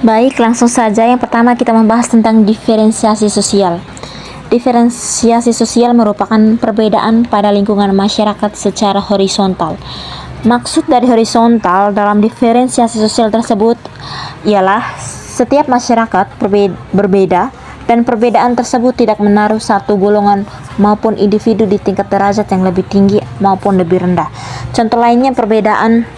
Baik, langsung saja. Yang pertama kita membahas tentang diferensiasi sosial. Diferensiasi sosial merupakan perbedaan pada lingkungan masyarakat secara horizontal. Maksud dari horizontal dalam diferensiasi sosial tersebut ialah setiap masyarakat berbeda dan perbedaan tersebut tidak menaruh satu golongan maupun individu di tingkat derajat yang lebih tinggi maupun lebih rendah. Contoh lainnya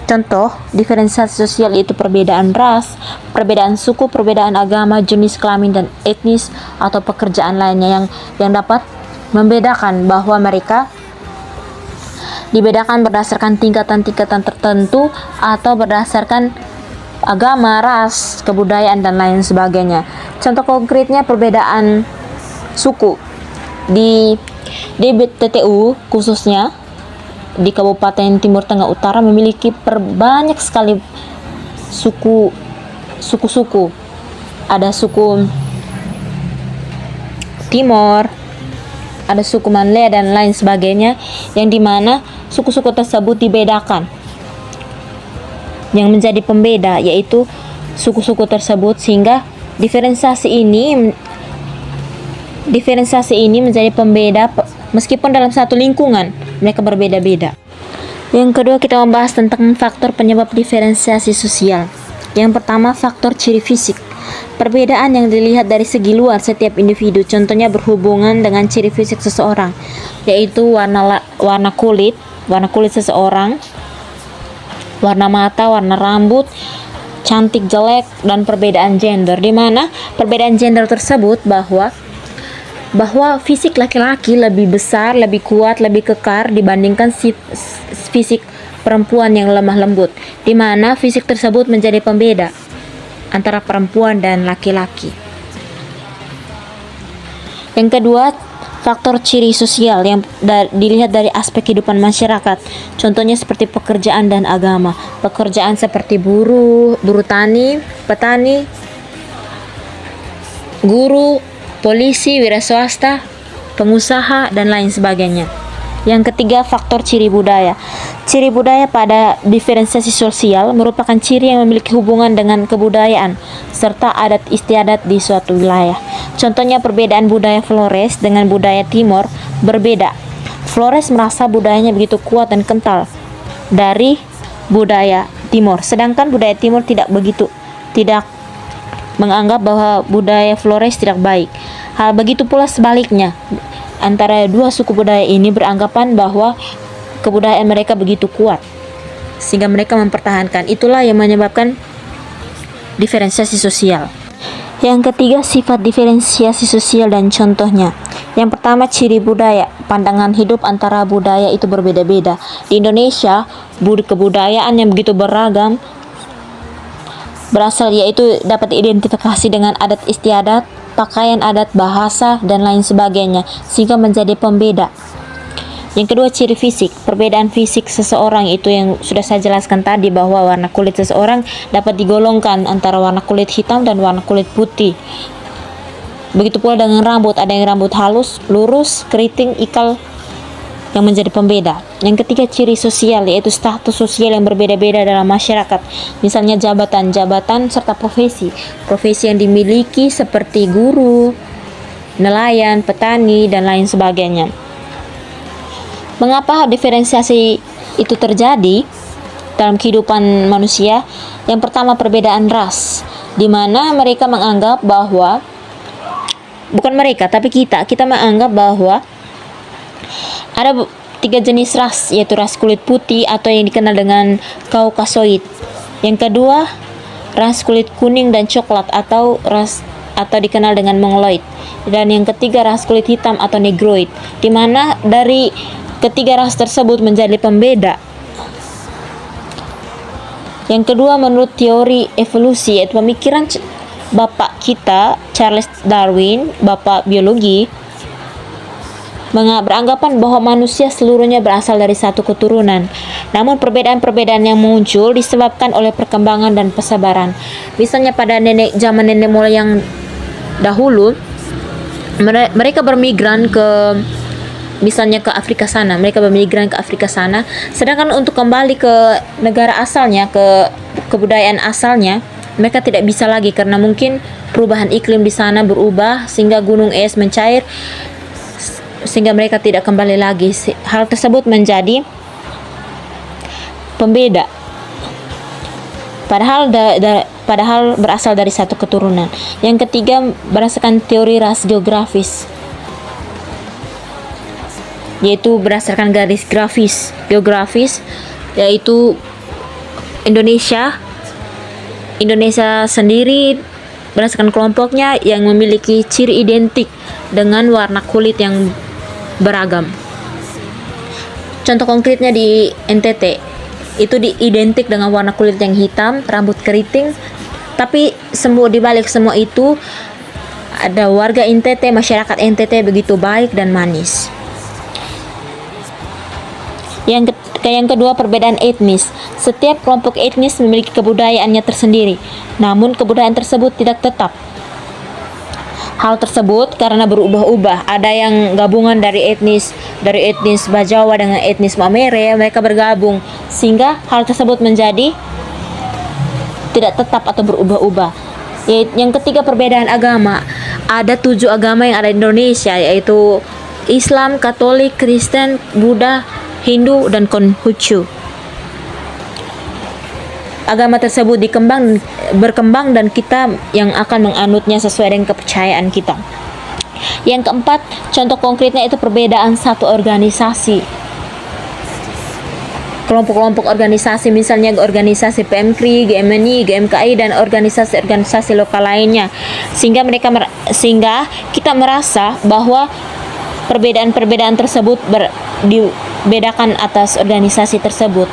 contoh diferensiasi sosial itu perbedaan ras, perbedaan suku, perbedaan agama, jenis kelamin dan etnis atau pekerjaan lainnya yang dapat membedakan bahwa mereka dibedakan berdasarkan tingkatan-tingkatan tertentu atau berdasarkan agama, ras, kebudayaan dan lain sebagainya. Contoh konkretnya perbedaan suku di BTTU khususnya di Kabupaten Timur Tengah Utara memiliki banyak sekali suku-suku. Ada suku Timor, ada suku Manlea dan lain sebagainya, yang dimana suku-suku tersebut dibedakan. Yang menjadi pembeda yaitu suku-suku tersebut, sehingga diferensiasi ini menjadi pembeda meskipun dalam satu lingkungan mereka berbeda-beda. Yang kedua, kita membahas tentang faktor penyebab diferensiasi sosial. Yang pertama, faktor ciri fisik. Perbedaan yang dilihat dari segi luar setiap individu, contohnya berhubungan dengan ciri fisik seseorang, yaitu warna kulit seseorang, warna mata, warna rambut, cantik jelek, dan perbedaan gender, di mana perbedaan gender tersebut bahwa fisik laki-laki lebih besar, lebih kuat, lebih kekar dibandingkan fisik perempuan yang lemah lembut, di mana fisik tersebut menjadi pembeda antara perempuan dan laki-laki. Yang kedua, faktor ciri sosial yang dilihat dari aspek kehidupan masyarakat, contohnya seperti pekerjaan dan agama. Pekerjaan seperti buruh tani, petani, guru, polisi, wira swasta, pengusaha, dan lain sebagainya. Yang ketiga, faktor ciri budaya. Ciri budaya pada diferensiasi sosial merupakan ciri yang memiliki hubungan dengan kebudayaan serta adat istiadat di suatu wilayah. Contohnya perbedaan budaya Flores dengan budaya Timor berbeda. Flores merasa budayanya begitu kuat dan kental dari budaya Timor, sedangkan budaya Timor tidak menganggap bahwa budaya Flores tidak baik. Hal begitu pula sebaliknya, antara dua suku budaya ini beranggapan bahwa kebudayaan mereka begitu kuat sehingga mereka mempertahankan. Itulah yang menyebabkan diferensiasi sosial. Yang ketiga, sifat diferensiasi sosial dan contohnya. Yang pertama, ciri budaya. Pandangan hidup antara budaya itu berbeda-beda. Di Indonesia, kebudayaan yang begitu beragam berasal yaitu dapat diidentifikasi dengan adat istiadat, pakaian adat, bahasa, dan lain sebagainya, sehingga menjadi pembeda. Yang kedua, ciri fisik. Perbedaan fisik seseorang itu yang sudah saya jelaskan tadi, bahwa warna kulit seseorang dapat digolongkan antara warna kulit hitam dan warna kulit putih. Begitu pula dengan rambut, ada yang rambut halus, lurus, keriting, ikal, yang menjadi pembeda. Yang ketiga, ciri sosial, yaitu status sosial yang berbeda-beda dalam masyarakat. Misalnya jabatan serta profesi yang dimiliki seperti guru, nelayan, petani, dan lain sebagainya. Mengapa diferensiasi itu terjadi dalam kehidupan manusia? Yang pertama, perbedaan ras, di mana mereka menganggap bahwa kita menganggap bahwa ada 3 jenis ras, yaitu ras kulit putih atau yang dikenal dengan Kaukasoid. Yang kedua, ras kulit kuning dan coklat atau dikenal dengan Mongoloid. Dan yang ketiga, ras kulit hitam atau Negroid, di mana dari ketiga ras tersebut menjadi pembeda. Yang kedua, menurut teori evolusi, yaitu pemikiran bapak kita, Charles Darwin, bapak biologi, beranggapan bahwa manusia seluruhnya berasal dari satu keturunan. Namun perbedaan-perbedaan yang muncul disebabkan oleh perkembangan dan persebaran. Misalnya pada zaman nenek moyang yang dahulu, mereka bermigran misalnya ke Afrika sana, sedangkan untuk kembali ke negara asalnya, ke kebudayaan asalnya, mereka tidak bisa lagi karena mungkin perubahan iklim di sana berubah sehingga gunung es mencair sehingga mereka tidak kembali lagi. Hal tersebut menjadi pembeda. Padahal berasal dari satu keturunan. Yang ketiga, berdasarkan teori ras geografis, yaitu berdasarkan garis geografis, yaitu Indonesia sendiri berdasarkan kelompoknya yang memiliki ciri identik dengan warna kulit yang beragam. Contoh konkretnya di NTT, itu identik dengan warna kulit yang hitam, rambut keriting, tapi di balik semua itu ada warga NTT, masyarakat NTT begitu baik dan manis. Yang kedua, perbedaan etnis. Setiap kelompok etnis memiliki kebudayaannya tersendiri, namun kebudayaan tersebut tidak tetap. Hal tersebut karena berubah-ubah. Ada yang gabungan dari etnis Bajawa dengan etnis Mamere, mereka bergabung sehingga hal tersebut menjadi tidak tetap atau berubah-ubah. Yang ketiga, perbedaan agama. Ada 7 agama yang ada di Indonesia, yaitu Islam, Katolik, Kristen, Buddha, Hindu, dan Konghucu. Agama tersebut berkembang dan kita yang akan menganutnya sesuai dengan kepercayaan kita. Yang keempat, contoh konkretnya itu perbedaan satu organisasi. Kelompok-kelompok organisasi, misalnya organisasi PMKRI, GMNI, GMKI, dan organisasi-organisasi lokal lainnya. Sehingga kita merasa bahwa perbedaan-perbedaan tersebut dibedakan atas organisasi tersebut.